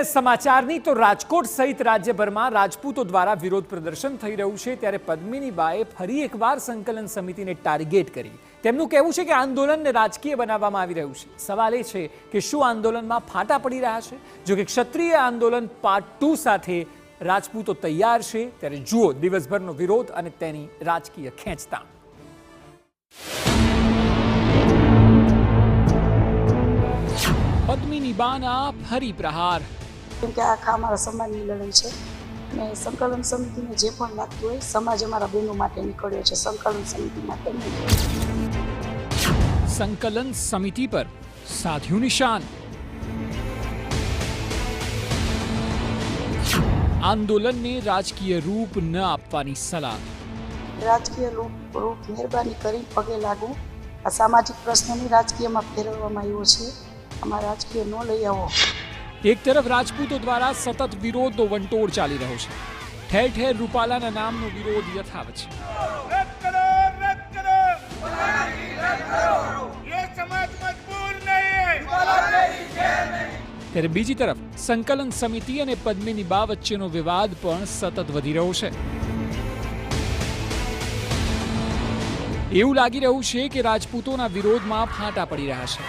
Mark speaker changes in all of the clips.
Speaker 1: સમાચારની તો રાજકોટ સહિત રાજ્યભરમાં રાજપૂતો દ્વારા વિરોધ પ્રદર્શન થઈ રહ્યું છે ત્યારે પદ્મિની બાએ ફરી એકવાર સંકલન સમિતિને ટાર્ગેટ કરી તેમનું કહેવું છે કે આંદોલનને રાજકીય બનાવવામાં આવી રહ્યું છે। સવાલ એ છે કે શું આંદોલનમાં ફાટા પડી રહ્યા છે? જો કે ક્ષત્રિય આંદોલન પાર્ટ 2 સાથે રાજપૂતો તૈયાર છે ત્યારે જુઓ દિવસભરનો વિરોધ અને તેની રાજકીય ખેંચતાણ। પદ્મિની બાના ફરી પ્રહાર।
Speaker 2: કેમ કે આખા અમારા સમાજની લડાઈ છે અને સંકલન સમિતિને જે પણ લાગતું હોય સમાજ અમારા બહેનો માટે નીકળ્યો છે, સંકલન સમિતિ માટે નહીં।
Speaker 1: સંકલન સમિતિ પર સાધ્યું નિશાન। આંદોલનને રાજકીય રૂપ ન આપવાની સલાહ।
Speaker 2: રાજકીય રૂપ મહેરબાની કરી પગે લાગુ। આ સામાજિક પ્રશ્નોની રાજકીયમાં ફેરવવામાં આવ્યો છે, આમાં રાજકીય ન લઈ આવો।
Speaker 1: એક તરફ રાજપૂતો દ્વારા સતત વિરોધનો વંટોળ ચાલી રહ્યો છે, ઠેર ઠેર રૂપાલાના નામનો વિરોધ યથાવત છે। ત્યારે બીજી તરફ સંકલન સમિતિ અને પદ્મિની બા વચ્ચેનો વિવાદ પણ સતત વધી રહ્યો છે। એવું લાગી રહ્યું છે કે રાજપૂતોના વિરોધમાં ફાટા પડી રહ્યા છે।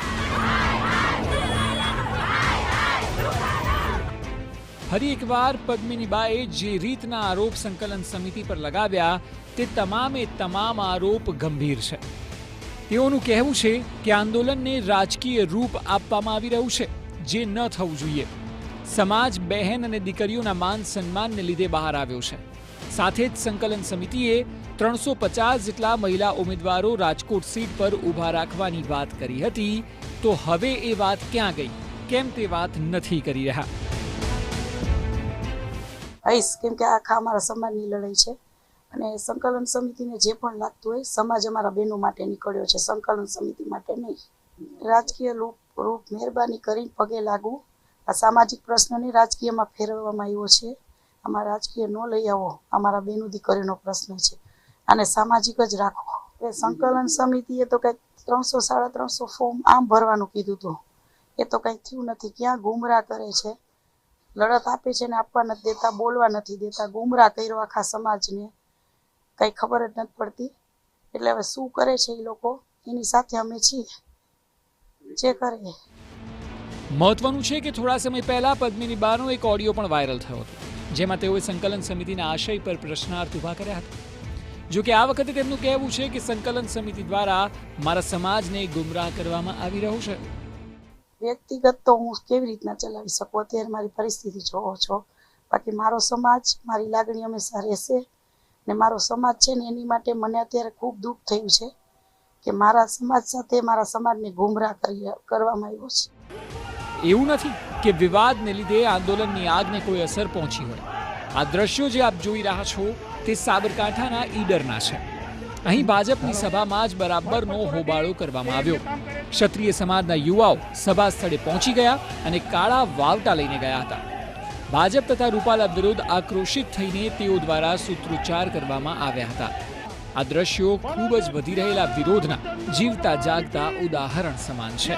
Speaker 1: ફરી એકવાર પદ્મિની બાએ જે રીતના આરોપ સંકલન સમિતિ પર લગાવ્યા તે તમામે તમામ આરોપ ગંભીર છે। તેઓનું કહેવું છે કે આંદોલનને રાજકીય રૂપ આપવામાં આવી રહ્યું છે, જે ન થવું જોઈએ। સમાજ બહેન અને દીકરીઓના માન સન્માનને લીધે બહાર આવ્યો છે। સાથે જ સંકલન સમિતિએ 350 જેટલા મહિલા ઉમેદવારો રાજકોટ સીટ પર ઊભા રાખવાની વાત કરી હતી, તો હવે એ વાત ક્યાં ગઈ? કેમ તે વાત નથી કરી રહ્યા?
Speaker 2: કેમ કે આખા અમારા સમાજની લડાઈ છે અને સંકલન સમિતિને જે પણ લાગતું હોય સમાજ અમારા બહેનો માટે નીકળ્યો છે, સંકલન સમિતિ માટે નહીં। રાજકીય રૂપ મહેરબાની કરી પગે લાગુ। આ સામાજિક પ્રશ્નોને રાજકીયમાં ફેરવવામાં આવ્યો છે, આમાં રાજકીય ન લઈ આવો। અમારા બહેનો દીકરીનો પ્રશ્ન છે, આને સામાજિક જ રાખો। એ સંકલન સમિતિએ તો કંઈક 300-350 ફોર્મ આમ ભરવાનું કીધું હતું, એ તો કંઈ થયું નથી। ક્યાં ગુમરાહ કરે છે, લડત આપે છે ને આપવા નથી દેતા, બોલવા નથી દેતા, ગુમરાહ કર્યો આખા સમાજને, કંઈ ખબર જ નથી પડતી। એટલે હવે શું કરે છે એ લોકો, એની સાથે અમે છીએ, જે કરે।
Speaker 1: મહત્વનું છે કે થોડા સમય પહેલા પદ્મિની બાનો એક ઓડિયો પણ વાયરલ થયો હતો, જેમાં તેઓએ સંકલન સમિતિના આશય પર પ્રશ્નાર્થ ઉભા કર્યા હતા। જો કે આ વખતે તેમનું કહેવું છે કે સંકલન સમિતિ દ્વારા મારા સમાજને ગુમરાહ કરવામાં આવી રહ્યો છે।
Speaker 2: વ્યક્તિગત તો હું કેવી રીતના ચલાવી શકું, અત્યારે મારી પરિસ્થિતિ જોવો છો, બાકી મારો સમાજ, મારી લાગણી હંમેશા રહેશે ને મારો સમાજ છે ને એની માટે મને અત્યારે ખૂબ દુઃખ થયું છે કે મારા સમાજ સાથે મારા સમાજને ગુમરાહ કરવામાં આવ્યો છે।
Speaker 1: એવું નથી કે વિવાદને લીધે આંદોલનની આગને કોઈ અસર પહોંચી હોય। આ દ્રશ્યો જે આપ જોઈ રહ્યા છો તે સાબરકાંઠાના ઈડરના છે। અહીં ભાજપની સભામાં જ બરાબરનો હોબાળો કરવામાં આવ્યો। ક્ષત્રિય સમાજના યુવાઓ સભા સ્થળે પહોંચી ગયા અને કાળા વાવટા લઈને ગયા હતા। ભાજપ તથા રૂપાલા વિરુદ્ધ આક્રોશિત થઈને તેઓ દ્વારા સૂત્રોચ્ચાર કરવામાં આવ્યા હતા। આ દ્રશ્યો ખૂબ જ વધી રહેલા વિરોધના જીવતા જાગતા ઉદાહરણ સમાન છે।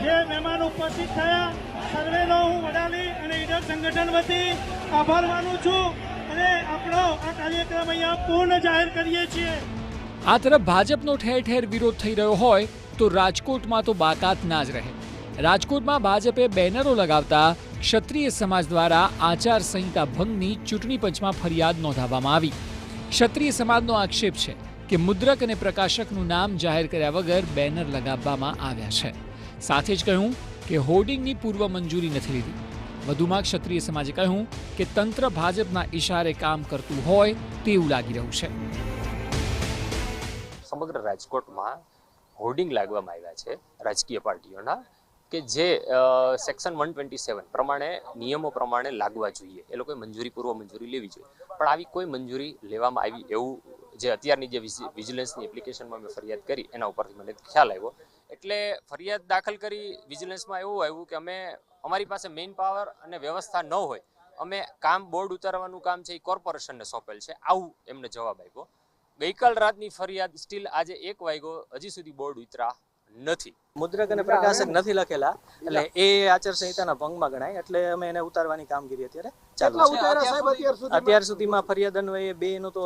Speaker 3: જે મહેમાન ઉપસ્થિત થયા સર્વેનો હું વડાલી અને ઈડર સંગઠન વતી આભાર માનું છું અને આપણો આ કાર્યક્રમ અહીંયા પૂર્ણ જાહેર કરીએ છીએ।
Speaker 1: આ તરફ ભાજપનો ઠેર ઠેર વિરોધ થઈ રહ્યો હોય તો રાજકોટમાં તો બાકાત ના જ રહે। રાજકોટમાં ભાજપે બેનરો લગાવતા ક્ષત્રિય સમાજ દ્વારા આચાર સંહિતા ભંગની ચૂંટણી પંચમાં ફરિયાદ નોંધાવવામાં આવી। ક્ષત્રિય સમાજનો આક્ષેપ છે કે મુદ્રક અને પ્રકાશકનું નામ જાહેર કર્યા વગર બેનર લગાવવામાં આવ્યા છે। સાથે જ કહ્યું કે હોર્ડિંગની પૂર્વ મંજૂરી નથી લીધી। વધુમાં ક્ષત્રિય સમાજે કહ્યું કે તંત્ર ભાજપના ઇશારે કામ કરતું હોય તેવું લાગી રહ્યું છે।
Speaker 4: સમગ્ર રાજકોટમાં હોર્ડિંગ લાગવામાં આવ્યા છે રાજકીય પાર્ટીઓના કે જે સેક્શન 127 પ્રમાણે નિયમો પ્રમાણે લાગવા જોઈએ, એ લોકોએ પૂર્વ મંજૂરી લેવી જોઈએ, પણ આવી કોઈ મંજૂરી લેવામાં આવી એવું જે અત્યારની જે વિજિલન્સની એપ્લિકેશનમાં મેં ફરિયાદ કરી એના ઉપરથી મને ખ્યાલ આવ્યો। એટલે ફરિયાદ દાખલ કરી વિજિલન્સમાં એવું આવ્યું કે અમારી પાસે મેઇન પાવર અને વ્યવસ્થા ન હોય, અમે બોર્ડ ઉતારવાનું કામ છે એ કોર્પોરેશનને સોંપેલ છે, આવું એમને જવાબ આપ્યો। ગઈકાલ રાતની ફરિયાદ સ્ટીલ આજે 1 વાગ્યો હજી સુધી બોર્ડ ઉતરા નથી.
Speaker 5: મુદ્રક અને પ્રકાશક નથી લખેલા એટલે એ આચારસંહિતાના ભંગમાં ગણાય, એટલે અમે એને ઉતારવાની કામગીરી અત્યારે ચાલુ છે. અત્યાર સુધીમાં ફરિયાદ અન્વયે 2 નું તો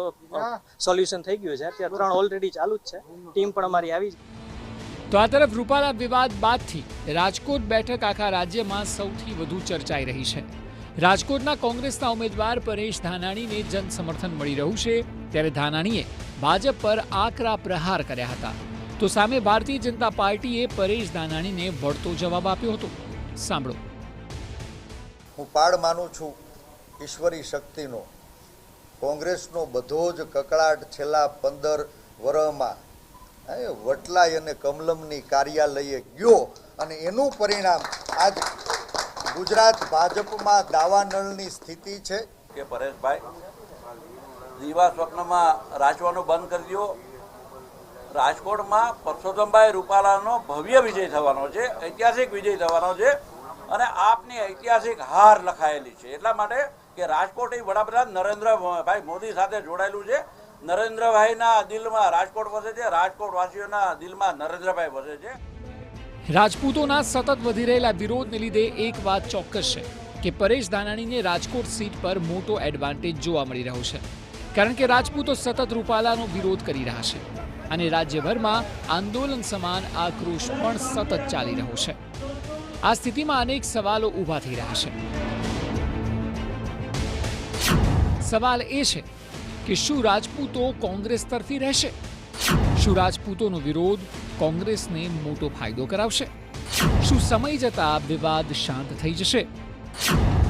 Speaker 5: સોલ્યુશન થઈ ગયું છે. અત્યારે 3 ઓલરેડી ચાલુ જ છે. ટીમ પણ અમારી આવી છે.
Speaker 1: તો આ તરફ રૂપાલા વિવાદ બાદથી રાજકોટ બેઠક આખા રાજ્યમાં સૌથી વધુ ચર્ચાઈ રહી છે. રાજકોટના કોંગ્રેસના ઉમેદવાર પરેશ ધાનાણીને જન સમર્થન મળી રહ્યું છે, ત્યારે ધાનાણીએ ભાજપ પર આકરા પ્રહાર કર્યા હતા. તો સામે ભારતીય જનતા પાર્ટીએ પરેશ ધાનાણીને વળતો જવાબ આપ્યો હતો. સાંભળો.
Speaker 6: હું પાડ માનું છું ઈશ્વરી શક્તિનો. કોંગ્રેસનો બધો જ કકળાટ છેલ્લા 15 વર્ષમાં વટલાઈ અને કમલમની કાર્યાલયે ગયો અને એનું પરિણામ આજ ગુજરાત ભાજપમાં દાવાનળની સ્થિતિ છે
Speaker 7: કે પરેશભાઈ દીવા સ્વપ્નમાં રાચવાનું બંધ કરી દો. રાજકોટમાં પરસોત્તમભાઈ રૂપાલાનો ભવ્ય વિજય થવાનો છે, ઐતિહાસિક વિજય થવાનો છે અને આપની ઐતિહાસિક હાર લખાયેલી છે. એટલા માટે કે રાજકોટ એ વડાપ્રધાન નરેન્દ્રભાઈ મોદી સાથે જોડાયેલું છે. નરેન્દ્રભાઈના દિલમાં રાજકોટ વસે છે, રાજકોટવાસીઓના દિલમાં નરેન્દ્રભાઈ વસે છે.
Speaker 1: રાજપૂતોના સતત વધી રહેલા વિરોધને લીધે એક વાત ચોક્કસ છે કે પરેશ ધાનાણીને રાજકોટ સીટ પર મોટો એડવાન્ટેજ જોવા મળી રહ્યો છે, કારણ કે રાજપૂતો સતત રૂપાલાનો વિરોધ કરી રહ્યા છે અને રાજ્યભરમાં આંદોલન સમાન આક્રોશ પણ સતત ચાલી રહ્યો છે. આ સ્થિતિમાં અનેક સવાલો ઊભા થઈ રહ્યા છે. સવાલ એ છે કે શું રાજપૂતો કોંગ્રેસ તરફી રહેશે? શું રાજપૂતોનો વિરોધ કોંગ્રેસને મોટો ફાયદો કરાવશે? શું સમય જતાં વિવાદ શાંત થઈ જશે?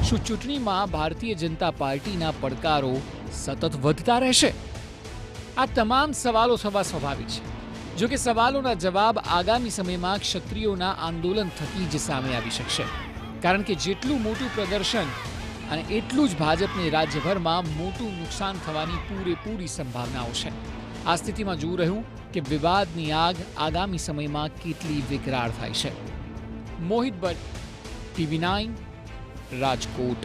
Speaker 1: શું ચૂંટણીમાં ભારતીય જનતા પાર્ટીના પડકારો સતત વધતા રહેશે? આ તમામ સવાલો થવા સ્વાભાવિક છે. જો કે સવાલોના જવાબ આગામી સમયમાં ક્ષત્રિયોના આંદોલન થકી જ સામે આવી શકશે, કારણ કે જેટલું મોટું પ્રદર્શન અને એટલું જ ભાજપને રાજ્યભરમાં મોટું નુકસાન થવાની પૂરેપૂરી સંભાવનાઓ છે. આ સ્થિતિમાં જોવું રહ્યું કે વિવાદની આગ આગામી સમયમાં કેટલી વિકરાળ થાય છે. મોહિત ભટ્ટ, TV9, રાજકોટ.